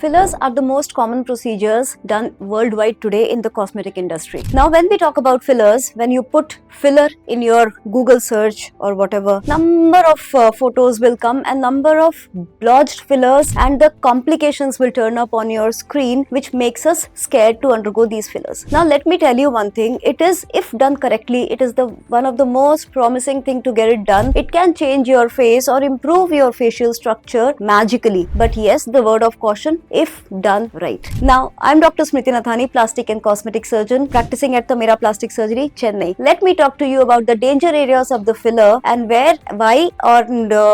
Fillers are the most common procedures done worldwide today in the cosmetic industry. Now, when we talk about fillers, when you put filler in your Google search or whatever, number of photos will come and number of blotched fillers, and the complications will turn up on your screen, which makes us scared to undergo these fillers. Now, let me tell you one thing. It is, if done correctly, it is the one of the most promising thing to get it done. It can change your face or improve your facial structure magically. But yes, the word of caution, if done right. Now, I'm Dr. Smriti Nathani, plastic and cosmetic surgeon, practicing at Tamira Plastic Surgery, Chennai. Let me talk to you about the danger areas of the filler and where, why, or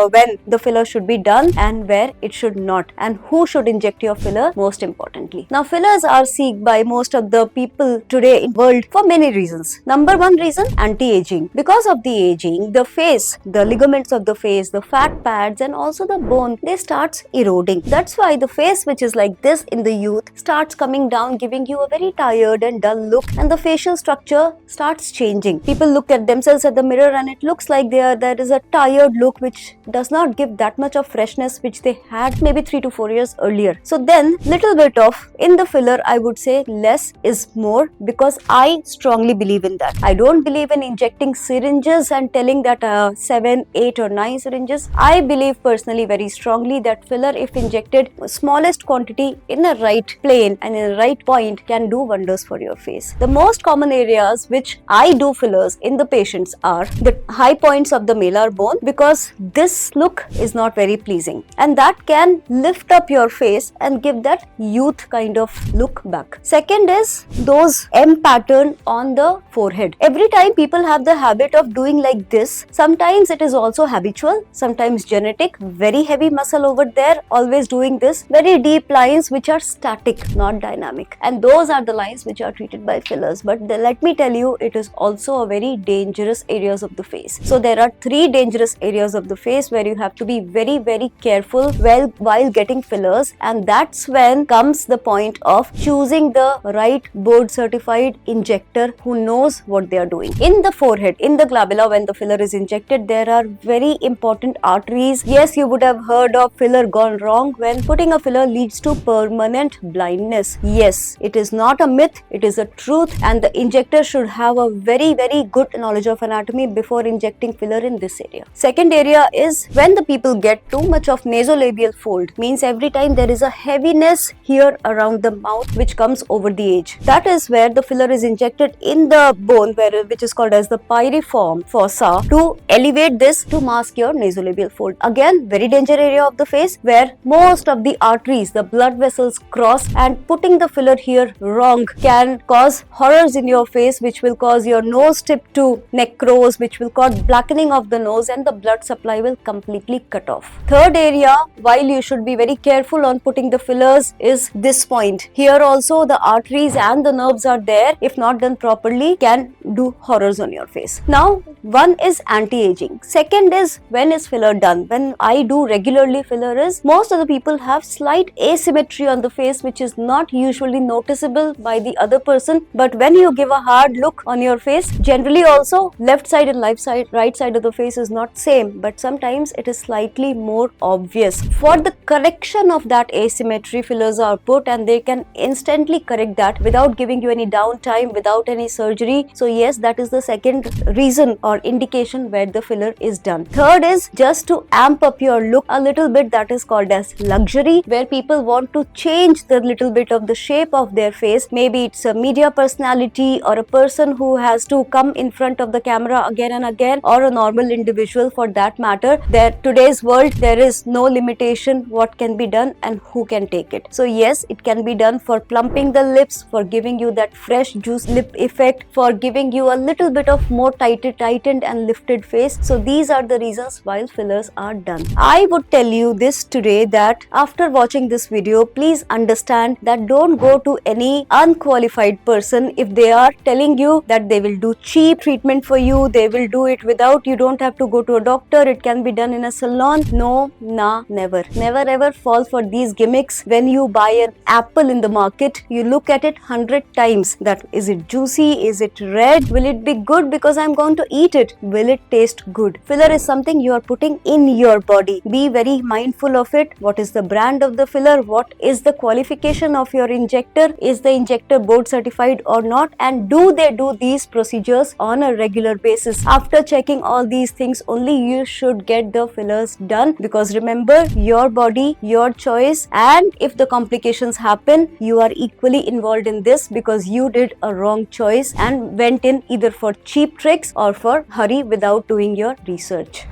when the filler should be done and where it should not, and who should inject your filler most importantly. Now, fillers are sought by most of the people today in the world for many reasons. Number one reason, anti-aging. Because of the aging, the face, the ligaments of the face, the fat pads and also the bone, they start eroding. That's why the face which is like this in the youth starts coming down, giving you a very tired and dull look, and the facial structure starts changing. People look at themselves at the mirror and it looks like there is a tired look which does not give that much of freshness which they had maybe 3 to 4 years earlier. So then little bit of in the filler, I would say less is more, because I strongly believe in that. I don't believe in injecting syringes and telling that 7, 8 or 9 syringes. I believe personally very strongly that filler, if injected smallest quantity in a right plane and in a right point, can do wonders for your face. The most common areas which I do fillers in the patients are the high points of the malar bone, because this look is not very pleasing and that can lift up your face and give that youth kind of look back. Second is those M pattern on the forehead. Every time people have the habit of doing like this, sometimes it is also habitual, sometimes genetic, very heavy muscle over there, always doing this, very deep lines which are static, not dynamic, and those are the lines which are treated by fillers. But let me tell you, it is also a very dangerous areas of the face. So there are 3 dangerous areas of the face where you have to be very, very careful while getting fillers, and that's when comes the point of choosing the right board certified injector who knows what they are doing. In the forehead, in the glabella, when the filler is injected, there are very important arteries. Yes, you would have heard of filler gone wrong, when putting a filler leads to permanent blindness. Yes, it is not a myth, it is a truth, and the injector should have a very, very good knowledge of anatomy before injecting filler in this area. Second area is when the people get too much of nasolabial fold, means every time there is a heaviness here around the mouth which comes over the edge. That is where the filler is injected in the bone, which is called as the pyriform fossa, to elevate this to mask your nasolabial fold. Again, very danger area of the face where most of the arteries, the blood vessels cross, and putting the filler here wrong can cause horrors in your face, which will cause your nose tip to necrose, which will cause blackening of the nose, and the blood supply will completely cut off. Third area, while you should be very careful on putting the fillers, is this point. Here also the arteries and the nerves are there. If not done properly, can do horrors on your face. Now, one is anti-aging. Second is, when is filler done? When I do regularly filler is, most of the people have slight asymmetry on the face which is not usually noticeable by the other person, but when you give a hard look on your face, generally also left side and right side of the face is not same, but sometimes it is slightly more obvious. For the correction of that asymmetry, fillers are put and they can instantly correct that without giving you any downtime, without any surgery. So yes, that is the second reason or indication where the filler is done. Third is just to amp up your look a little bit, that is called as luxury, where people want to change the little bit of the shape of their face. Maybe it's a media personality or a person who has to come in front of the camera again and again, or a normal individual for that matter. Today's world, there is no limitation what can be done and who can take it. So yes, it can be done for plumping the lips, for giving you that fresh juice lip effect, for giving you a little bit of more tightened and lifted face. So these are the reasons why fillers are done. I would tell you this today, that after watching this video, please understand that don't go to any unqualified person if they are telling you that they will do cheap treatment for you, they will do it without, you don't have to go to a doctor, it can be done in a salon. No, nah, never. Never ever fall for these gimmicks. When you buy an apple in the market, you look at it 100 times, that is it juicy, is it red, will it be good because I'm going to eat it, will it taste good? Filler is something you are putting in your body. Be very mindful of it. What is the brand of the filler? what is the qualification of your injector, is the injector board certified or not, and do they do these procedures on a regular basis. After checking all these things only, you should get the fillers done, because remember, your body, your choice, and if the complications happen, you are equally involved in this, because you did a wrong choice and went in either for cheap tricks or for hurry without doing your research.